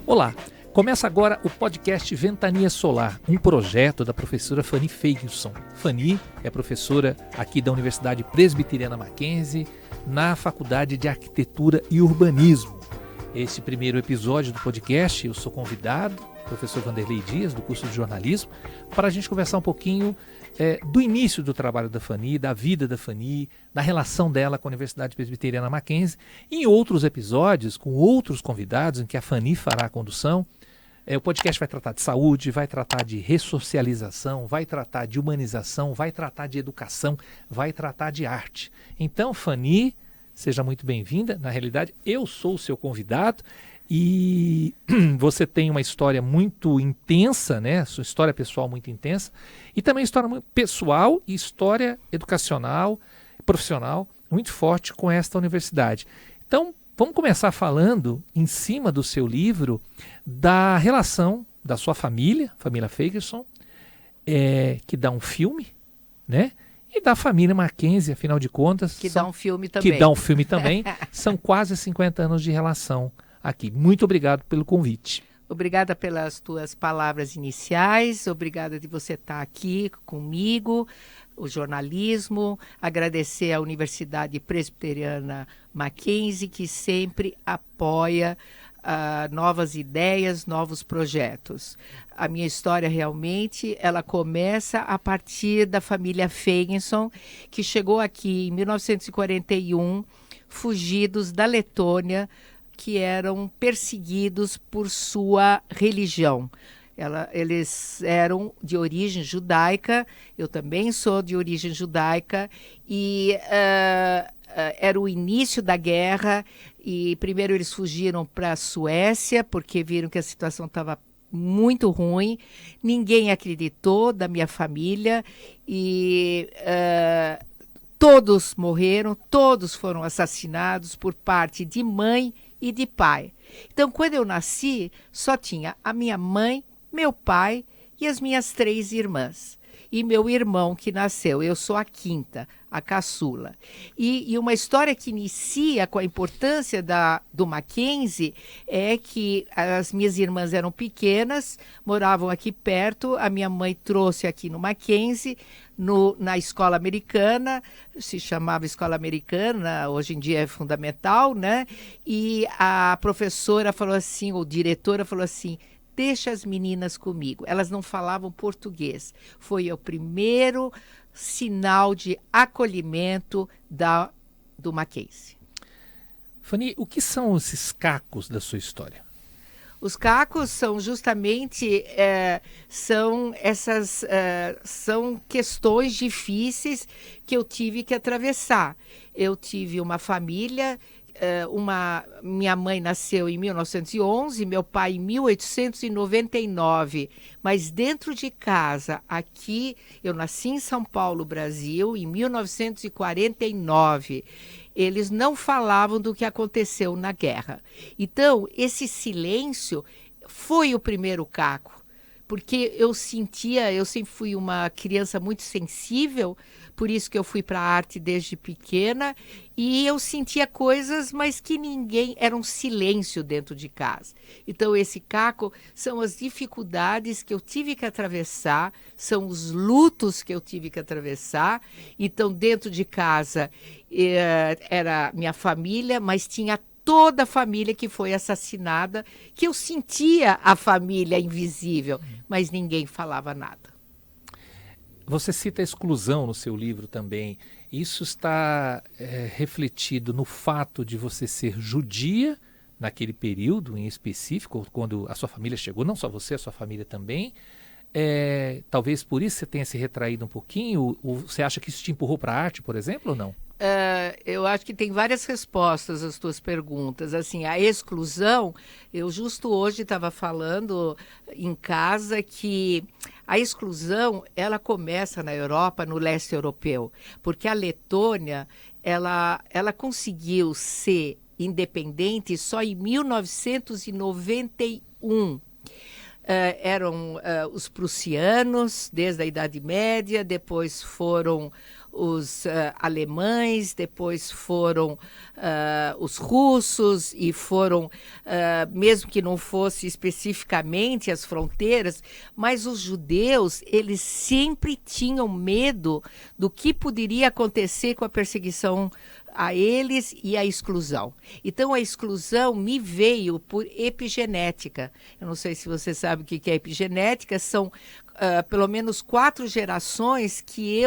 Olá, começa agora o podcast Ventania Solar, um projeto da professora Fanny Fagerson. Fanny é professora aqui da Universidade Presbiteriana Mackenzie, na Faculdade de Arquitetura e Urbanismo. Esse primeiro episódio do podcast, eu sou convidado, professor Vanderlei Dias, do curso de jornalismo, para a gente conversar um pouquinho do início do trabalho da Fanny, da vida da Fanny, da relação dela com a Universidade Presbiteriana Mackenzie. Em outros episódios, com outros convidados, em que a Fanny fará a condução, o podcast vai tratar de saúde, vai tratar de ressocialização, vai tratar de humanização, vai tratar de educação, vai tratar de arte. Então, Fanny, seja muito bem-vinda. Na realidade, eu sou o seu convidado e você tem uma história muito intensa, né? Sua história pessoal muito intensa e também história muito pessoal e história educacional, profissional muito forte com esta universidade. Então, vamos começar falando, em cima do seu livro, da relação da sua família, família Fagerson, que dá um filme, né? E da família Mackenzie, afinal de contas. Que dá um filme também. Que dá um filme também. São quase 50 anos de relação aqui. Muito obrigado pelo convite. Obrigada pelas tuas palavras iniciais, obrigada de você estar aqui comigo, o jornalismo, agradecer à Universidade Presbiteriana Mackenzie, que sempre apoia novas ideias, novos projetos. A minha história realmente, ela começa a partir da família Fagerson, que chegou aqui em 1941, fugidos da Letônia, que eram perseguidos por sua religião. Eles eram de origem judaica, eu também sou de origem judaica, e era o início da guerra, e primeiro eles fugiram para a Suécia, porque viram que a situação estava muito ruim, ninguém acreditou da minha família, e todos morreram, todos foram assassinados por parte de mãe e de pai. Então, quando eu nasci, só tinha a minha mãe, meu pai e as minhas 3 irmãs. E meu irmão que nasceu, eu sou a quinta, a caçula. E uma história que inicia com a importância do Mackenzie é que as minhas irmãs eram pequenas, moravam aqui perto, a minha mãe trouxe aqui no Mackenzie, na escola americana, se chamava escola americana, hoje em dia é fundamental, né? E a professora falou assim, ou diretora falou assim, deixa as meninas comigo. Elas não falavam português. Foi o primeiro sinal de acolhimento do Mackenzie. Fanny, o que são esses cacos da sua história? Os cacos são justamente são questões difíceis que eu tive que atravessar. Eu tive uma família. Minha mãe nasceu em 1911, meu pai em 1899, mas dentro de casa, aqui, eu nasci em São Paulo, Brasil, em 1949. Eles não falavam do que aconteceu na guerra. Então, esse silêncio foi o primeiro caco, porque eu sempre fui uma criança muito sensível, por isso que eu fui para a arte desde pequena, e eu sentia coisas, mas que era um silêncio dentro de casa. Então, esse caco são as dificuldades que eu tive que atravessar, são os lutos que eu tive que atravessar. Então, dentro de casa era minha família, mas tinha toda a família que foi assassinada, que eu sentia a família invisível, mas ninguém falava nada. Você cita a exclusão no seu livro também. Isso está refletido no fato de você ser judia naquele período em específico, quando a sua família chegou, não só você, a sua família também. Talvez por isso você tenha se retraído um pouquinho. Você acha que isso te empurrou para a arte, por exemplo, ou não? Eu acho que tem várias respostas às tuas perguntas. Assim, a exclusão, eu justo hoje estava falando em casa que a exclusão, ela começa na Europa, no leste europeu, porque a Letônia, ela conseguiu ser independente só em 1991. eram os prussianos, desde a Idade Média, depois foram os alemães, depois foram os russos e foram, mesmo que não fosse especificamente as fronteiras, mas os judeus, eles sempre tinham medo do que poderia acontecer com a perseguição a eles e a exclusão. Então, a exclusão me veio por epigenética. Eu não sei se você sabe o que é epigenética, são pelo menos 4 gerações que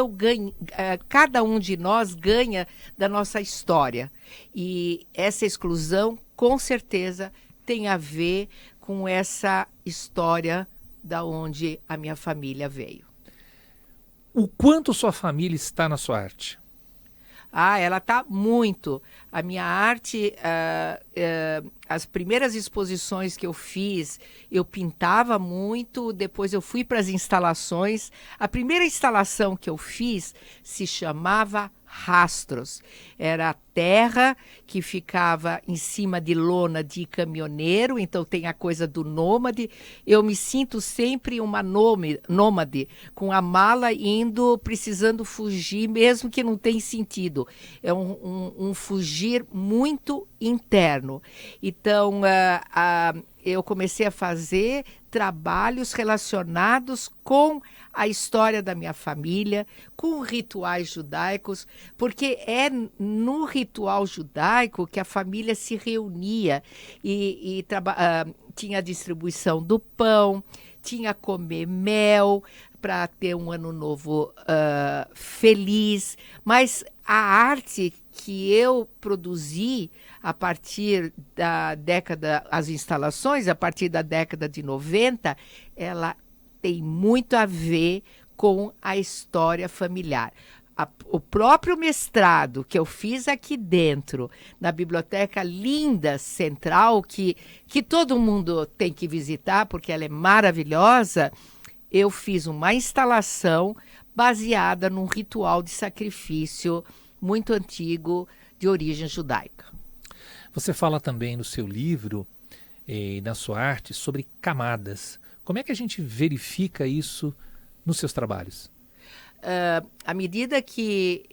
cada um de nós ganha da nossa história. E essa exclusão, com certeza, tem a ver com essa história da onde a minha família veio. O quanto sua família está na sua arte? Ela está muito. A minha arte, as primeiras exposições que eu fiz, eu pintava muito, depois eu fui para as instalações. A primeira instalação que eu fiz se chamava Rastros. Era a terra que ficava em cima de lona de caminhoneiro, então tem a coisa do nômade. Eu me sinto sempre uma nômade, com a mala indo, precisando fugir, mesmo que não tenha sentido. É um fugir muito interno. Então, eu comecei a fazer trabalhos relacionados com a história da minha família, com rituais judaicos, porque é no ritual judaico que a família se reunia e tinha a distribuição do pão, tinha comer mel para ter um ano novo feliz, mas a arte que eu produzi a partir da década, as instalações, a partir da década de 90, ela tem muito a ver com a história familiar. O próprio mestrado que eu fiz aqui dentro, na biblioteca linda, central, que todo mundo tem que visitar, porque ela é maravilhosa, eu fiz uma instalação baseada num ritual de sacrifício muito antigo, de origem judaica. Você fala também no seu livro e na sua arte sobre camadas. Como é que a gente verifica isso nos seus trabalhos? À medida que,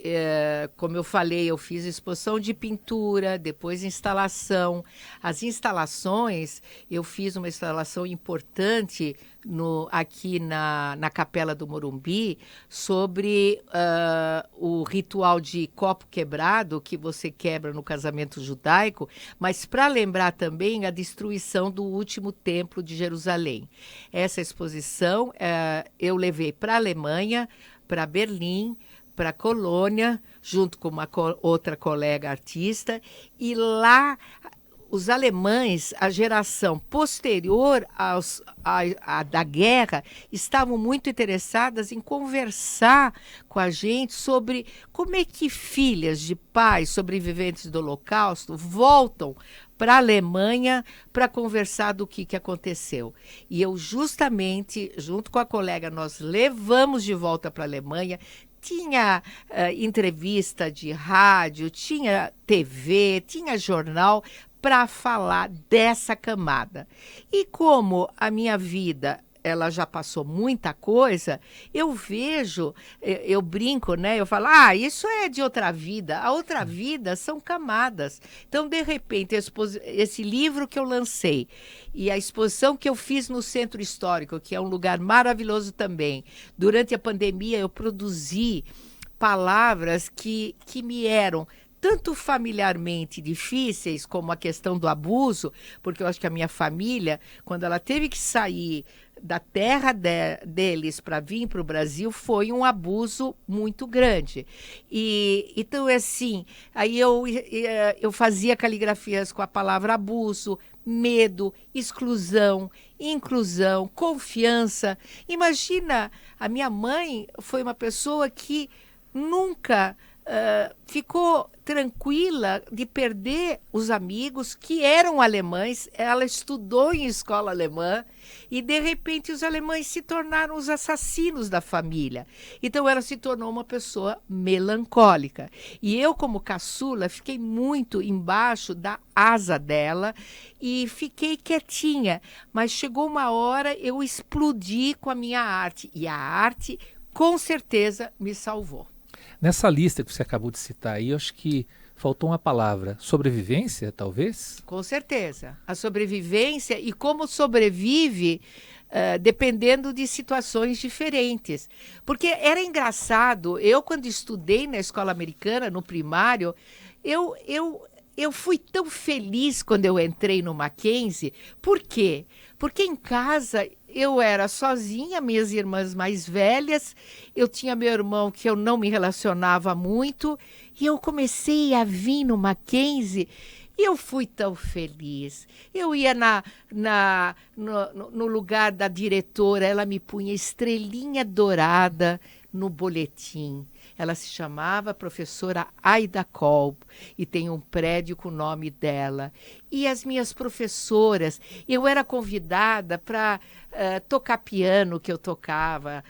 como eu falei, eu fiz exposição de pintura, depois instalação. As instalações, eu fiz uma instalação importante aqui na Capela do Morumbi sobre o ritual de copo quebrado que você quebra no casamento judaico, mas para lembrar também a destruição do último templo de Jerusalém. Essa exposição eu levei para a Alemanha, para Berlim, para Colônia, junto com uma outra colega artista, e lá os alemães, a geração posterior da guerra, estavam muito interessadas em conversar com a gente sobre como é que filhas de pais sobreviventes do Holocausto voltam para a Alemanha para conversar do que aconteceu. E eu justamente, junto com a colega, nós levamos de volta para a Alemanha. Tinha entrevista de rádio, tinha TV, tinha jornal para falar dessa camada. E como a minha vida ela já passou muita coisa, eu vejo, eu brinco, né? Eu falo, isso é de outra vida. A outra vida são camadas. Então, de repente, esse livro que eu lancei e a exposição que eu fiz no Centro Histórico, que é um lugar maravilhoso também, durante a pandemia eu produzi palavras que me eram tanto familiarmente difíceis, como a questão do abuso, porque eu acho que a minha família, quando ela teve que sair da terra deles para vir para o Brasil, foi um abuso muito grande. Então, assim, aí eu fazia caligrafias com a palavra abuso, medo, exclusão, inclusão, confiança. Imagina, a minha mãe foi uma pessoa que nunca ficou tranquila de perder os amigos que eram alemães. Ela estudou em escola alemã e, de repente, os alemães se tornaram os assassinos da família. Então, ela se tornou uma pessoa melancólica. E eu, como caçula, fiquei muito embaixo da asa dela e fiquei quietinha. Mas chegou uma hora, eu explodi com a minha arte. E a arte, com certeza, me salvou. Nessa lista que você acabou de citar aí, eu acho que faltou uma palavra. Sobrevivência, talvez? Com certeza. A sobrevivência e como sobrevive dependendo de situações diferentes. Porque era engraçado, eu quando estudei na escola americana, no primário, eu fui tão feliz quando eu entrei no Mackenzie. Por quê? Porque em casa eu era sozinha, minhas irmãs mais velhas, eu tinha meu irmão que eu não me relacionava muito, e eu comecei a vir no Mackenzie e eu fui tão feliz. Eu ia no lugar da diretora, ela me punha estrelinha dourada no boletim. Ela se chamava professora Aida Kolb e tem um prédio com o nome dela. E as minhas professoras, eu era convidada para tocar piano, que eu tocava,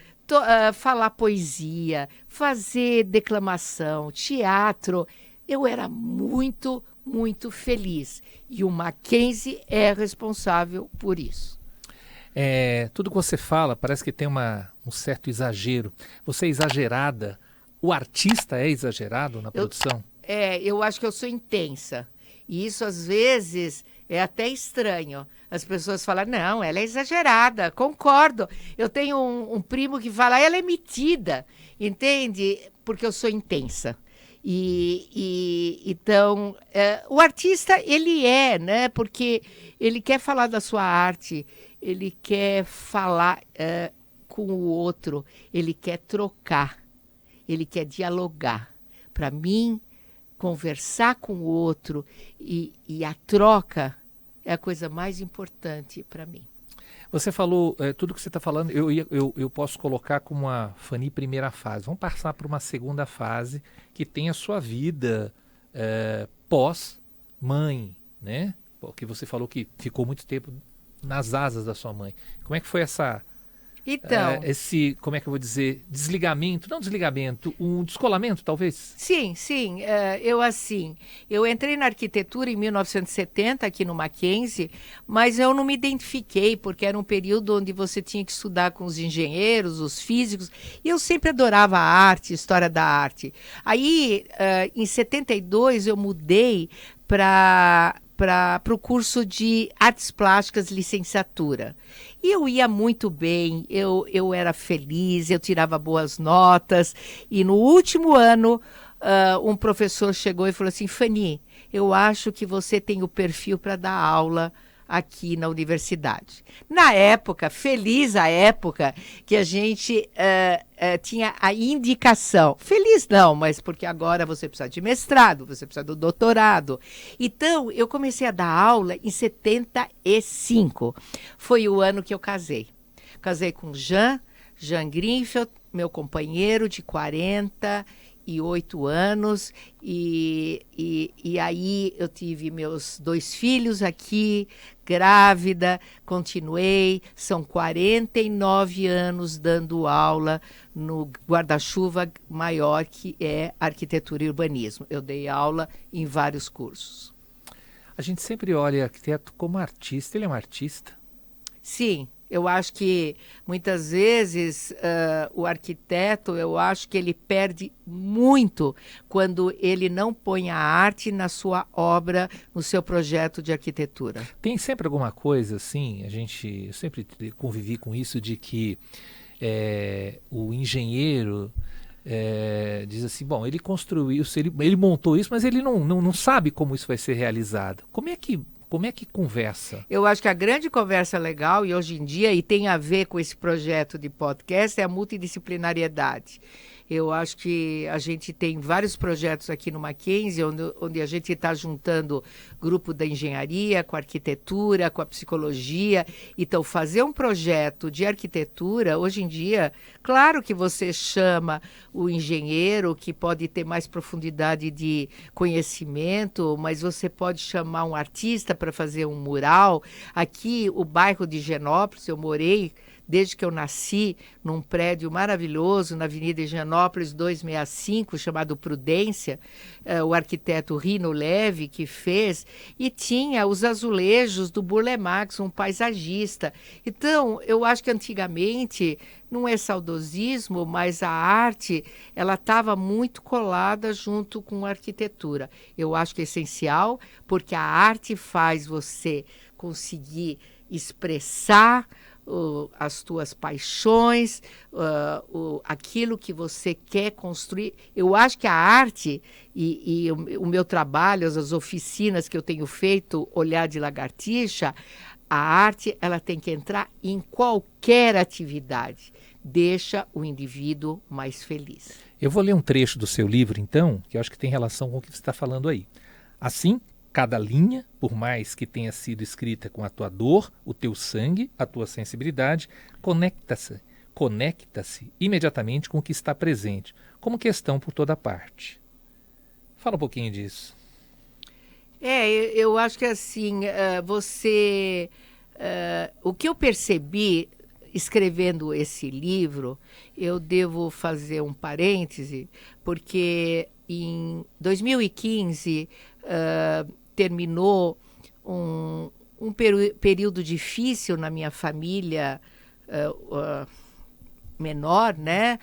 falar poesia, fazer declamação, teatro. Eu era muito, muito feliz. E o Mackenzie é responsável por isso. Tudo que você fala parece que tem um certo exagero. Você é exagerada. O artista é exagerado na produção? Eu acho que eu sou intensa. E isso, às vezes, é até estranho. As pessoas falam, não, ela é exagerada. Concordo. Eu tenho um primo que fala, ela é metida. Entende? Porque eu sou intensa. Então, o artista, ele né? Porque ele quer falar da sua arte, ele quer falar com o outro, ele quer trocar. Ele quer dialogar. Para mim, conversar com o outro e a troca é a coisa mais importante para mim. Você falou, tudo que você está falando, eu posso colocar como uma Fanny primeira fase. Vamos passar para uma segunda fase que tem a sua vida pós-mãe, né? Porque você falou que ficou muito tempo nas asas da sua mãe. Como é que foi essa... Então, como é que eu vou dizer, desligamento, não desligamento, um descolamento, talvez? Sim. Eu entrei na arquitetura em 1970 aqui no Mackenzie, mas eu não me identifiquei, porque era um período onde você tinha que estudar com os engenheiros, os físicos, e eu sempre adorava a arte, história da arte. Aí, em 72, eu mudei para o curso de artes plásticas, licenciatura. E eu ia muito bem, eu era feliz, eu tirava boas notas. E no último ano, um professor chegou e falou assim, Fanny, eu acho que você tem o perfil para dar aula aqui na universidade. Na época, feliz a época que a gente tinha a indicação. Feliz não, mas porque agora você precisa de mestrado, você precisa do doutorado. Então, eu comecei a dar aula em 75. Foi o ano que eu casei. Casei com Jean Greenfield, meu companheiro de 48 anos, e aí eu tive meus 2 filhos aqui, grávida, continuei, são 49 anos dando aula no guarda-chuva maior que é arquitetura e urbanismo. Eu dei aula em vários cursos. A gente sempre olha arquiteto como artista, ele é um artista? Sim. Eu acho que, muitas vezes, o arquiteto, eu acho que ele perde muito quando ele não põe a arte na sua obra, no seu projeto de arquitetura. Tem sempre alguma coisa, assim, eu sempre convivi com isso, de que o engenheiro diz assim, bom, ele construiu isso, ele montou isso, mas ele não sabe como isso vai ser realizado. Como é que Como é que conversa? Eu acho que a grande conversa legal, e hoje em dia, e tem a ver com esse projeto de podcast, é a multidisciplinariedade. Eu acho que a gente tem vários projetos aqui no Mackenzie, onde a gente está juntando grupo da engenharia, com a arquitetura, com a psicologia. Então, fazer um projeto de arquitetura, hoje em dia, claro que você chama o engenheiro, que pode ter mais profundidade de conhecimento, mas você pode chamar um artista para fazer um mural. Aqui, o bairro de Higienópolis, eu morei desde que eu nasci num prédio maravilhoso na Avenida Higienópolis 265, chamado Prudência, o arquiteto Rino Leve que fez, e tinha os azulejos do Burle Marx, um paisagista. Então, eu acho que antigamente, não é saudosismo, mas a arte, ela estava muito colada junto com a arquitetura. Eu acho que é essencial, porque a arte faz você conseguir expressar as tuas paixões, aquilo que você quer construir. Eu acho que a arte e o meu trabalho, as oficinas que eu tenho feito, Olhar de Lagartixa, a arte ela tem que entrar em qualquer atividade. Deixa o indivíduo mais feliz. Eu vou ler um trecho do seu livro, então, que eu acho que tem relação com o que você está falando aí. Assim, cada linha, por mais que tenha sido escrita com a tua dor, o teu sangue, a tua sensibilidade, conecta-se imediatamente com o que está presente, como questão por toda parte. Fala um pouquinho disso. Eu acho que assim, o que eu percebi escrevendo esse livro, eu devo fazer um parêntese, porque em 2015 terminou um período difícil na minha família menor, né?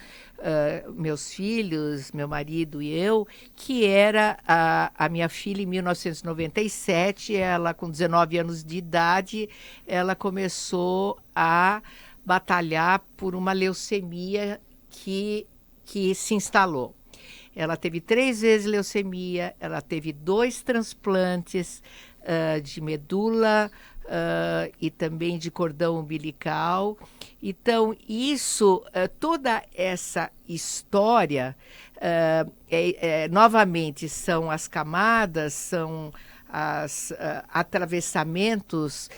Meus filhos, meu marido e eu, que era a minha filha em 1997, ela com 19 anos de idade, ela começou a batalhar por uma leucemia que se instalou. Ela teve 3 vezes leucemia, ela teve 2 transplantes de medula e também de cordão umbilical. Então, toda essa história, novamente, são as camadas, são os atravessamentos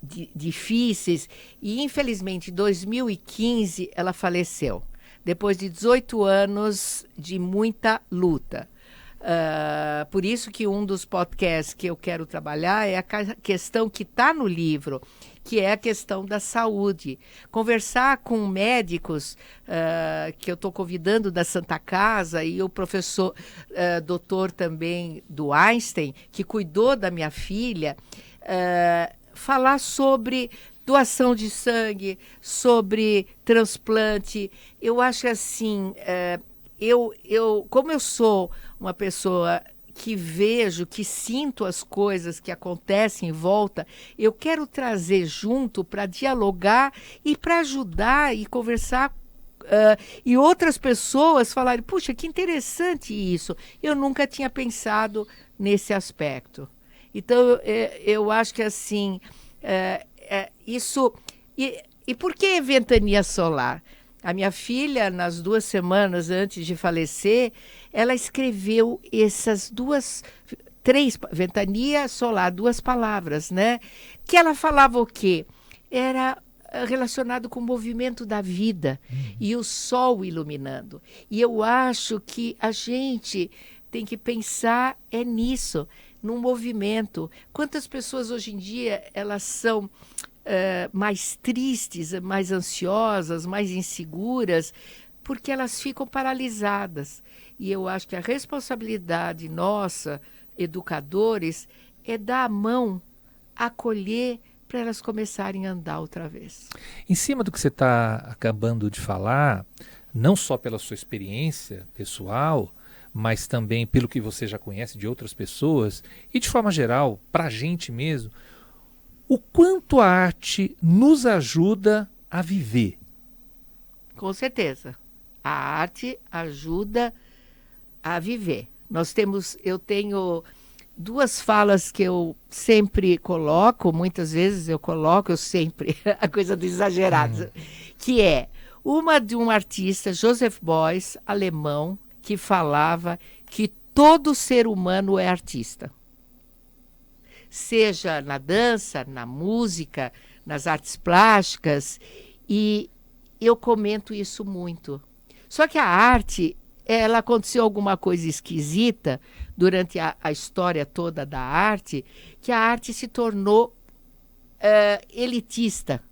difíceis. E, infelizmente, em 2015, ela faleceu, depois de 18 anos de muita luta. Por isso que um dos podcasts que eu quero trabalhar é a questão que está no livro, que é a questão da saúde. Conversar com médicos que eu estou convidando da Santa Casa e o professor doutor também do Einstein, que cuidou da minha filha, falar sobre doação de sangue, sobre transplante. Eu acho assim, como eu sou uma pessoa que vejo, que sinto as coisas que acontecem em volta, eu quero trazer junto para dialogar e para ajudar e conversar e outras pessoas falarem, puxa, que interessante isso. Eu nunca tinha pensado nesse aspecto. Então, eu acho que assim, isso... E por que ventania solar? A minha filha, nas 2 semanas antes de falecer, ela escreveu essas 3, ventania solar, 2 palavras, né? Que ela falava o quê? Era relacionado com o movimento da vida e o sol iluminando. E eu acho que a gente tem que pensar nisso, num movimento. Quantas pessoas hoje em dia elas são mais tristes, mais ansiosas, mais inseguras, porque elas ficam paralisadas. E eu acho que a responsabilidade nossa, educadores, é dar a mão, acolher, para elas começarem a andar outra vez. Em cima do que você está acabando de falar, não só pela sua experiência pessoal, mas também pelo que você já conhece de outras pessoas, e de forma geral, para a gente mesmo, o quanto a arte nos ajuda a viver. Com certeza. A arte ajuda a viver. Eu tenho duas falas que eu sempre coloco, muitas vezes eu sempre, a coisa do exagerado, que é uma de um artista, Joseph Beuys, alemão, que falava que todo ser humano é artista. Seja na dança, na música, nas artes plásticas, e eu comento isso muito. Só que a arte, ela aconteceu alguma coisa esquisita durante a história toda da arte, que a arte se tornou elitista.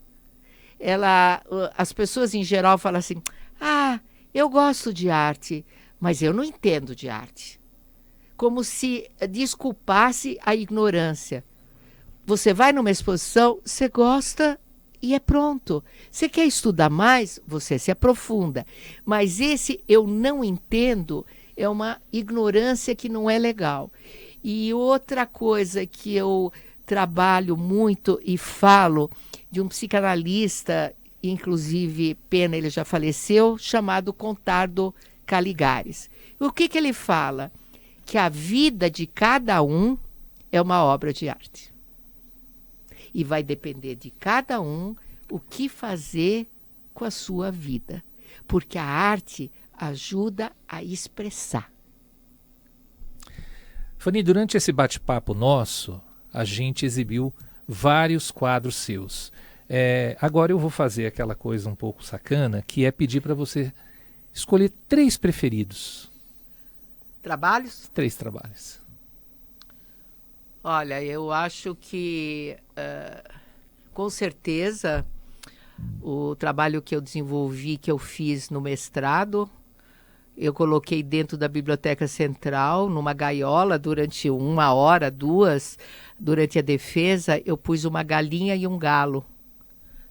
As pessoas em geral falam assim, eu gosto de arte, mas eu não entendo de arte. Como se desculpasse a ignorância. Você vai numa exposição, você gosta e é pronto. Você quer estudar mais, você se aprofunda. Mas esse eu não entendo é uma ignorância que não é legal. E outra coisa que eu trabalho muito e falo de um psicanalista, inclusive, pena, ele já faleceu, chamado Contardo Caligares. O que ele fala? Que a vida de cada um é uma obra de arte. E vai depender de cada um o que fazer com a sua vida. Porque a arte ajuda a expressar. Fanny, durante esse bate-papo nosso, a gente exibiu vários quadros seus. Agora eu vou fazer aquela coisa um pouco sacana, que é pedir para você escolher 3 preferidos. Trabalhos? 3 trabalhos. Olha, eu acho que, com certeza, o trabalho que eu desenvolvi, que eu fiz no mestrado, eu coloquei dentro da Biblioteca Central, numa gaiola, durante 1 hora, 2, durante a defesa, eu pus uma galinha e um galo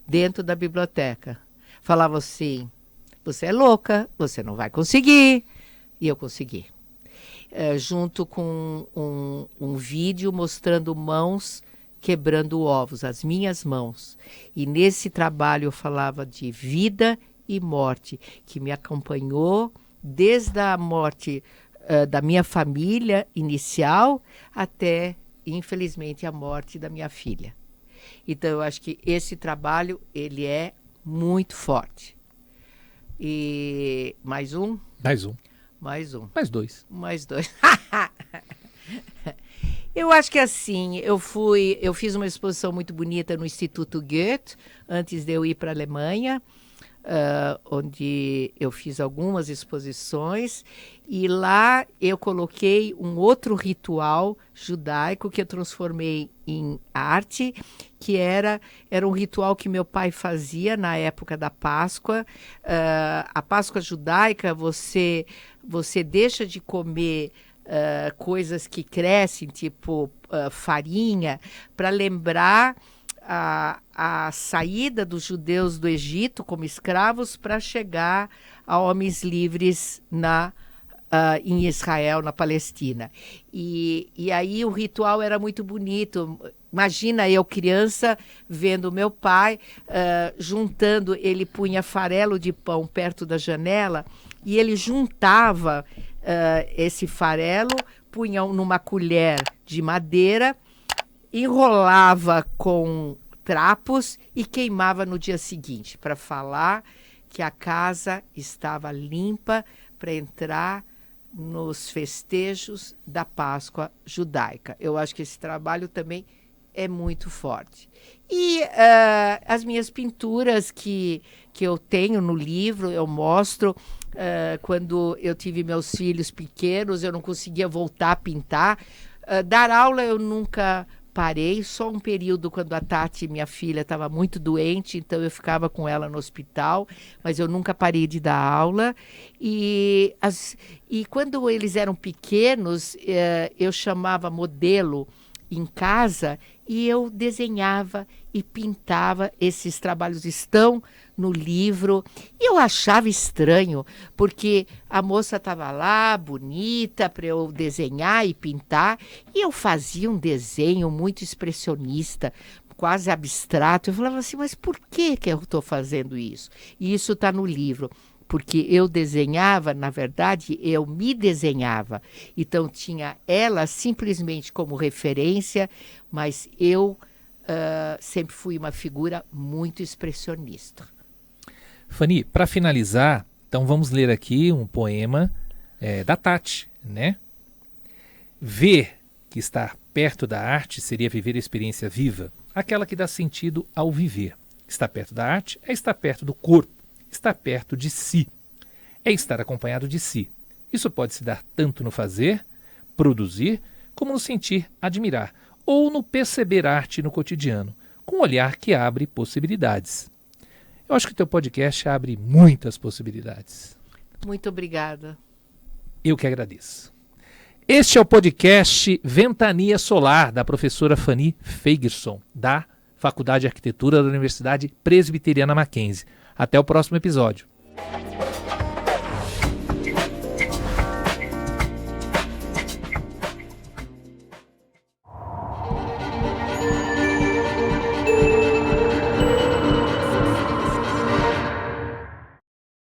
dentro da biblioteca. Falava assim, você é louca, você não vai conseguir. E eu consegui. Junto com um vídeo mostrando mãos quebrando ovos, as minhas mãos. E nesse trabalho eu falava de vida e morte, que me acompanhou desde a morte da minha família inicial até, infelizmente, a morte da minha filha. Então, eu acho que esse trabalho, ele é muito forte. E mais um? Mais um. Mais um. Mais 2. Mais 2. Eu acho que assim, eu fiz uma exposição muito bonita no Instituto Goethe, antes de eu ir para a Alemanha, onde eu fiz algumas exposições, e lá eu coloquei um outro ritual judaico que eu transformei em arte, que era um ritual que meu pai fazia na época da Páscoa. A Páscoa judaica, você deixa de comer coisas que crescem, tipo farinha, para lembrar a saída dos judeus do Egito como escravos para chegar a homens livres em Israel, na Palestina. E aí o ritual era muito bonito. Imagina eu, criança, vendo meu pai juntando, ele punha farelo de pão perto da janela e ele juntava esse farelo, punha numa colher de madeira, enrolava com trapos e queimava no dia seguinte, para falar que a casa estava limpa para entrar nos festejos da Páscoa judaica. Eu acho que esse trabalho também é muito forte. E as minhas pinturas que eu tenho no livro, eu mostro. Quando eu tive meus filhos pequenos, eu não conseguia voltar a pintar. Dar aula eu nunca parei, só um período quando a Tati, minha filha, estava muito doente, então eu ficava com ela no hospital, mas eu nunca parei de dar aula. E quando eles eram pequenos, eu chamava modelo em casa e eu desenhava e pintava. Esses trabalhos estão no livro. E eu achava estranho, porque a moça estava lá, bonita, para eu desenhar e pintar, e eu fazia um desenho muito expressionista, quase abstrato. Eu falava assim, mas por que eu estou fazendo isso? E isso está no livro. porque eu desenhava, na verdade, eu me desenhava. Então, tinha ela simplesmente como referência, mas eu sempre fui uma figura muito expressionista. Fanny, para finalizar, então vamos ler aqui um poema da Tati, né? Ver que estar perto da arte seria viver a experiência viva, aquela que dá sentido ao viver. Estar perto da arte é estar perto do corpo, estar perto de si, é estar acompanhado de si. Isso pode se dar tanto no fazer, produzir, como no sentir, admirar, ou no perceber arte no cotidiano, com um olhar que abre possibilidades. Eu acho que o teu podcast abre muitas possibilidades. Muito obrigada. Eu que agradeço. Este é o podcast Ventania Solar, da professora Fanny Feigson, da Faculdade de Arquitetura da Universidade Presbiteriana Mackenzie. Até o próximo episódio.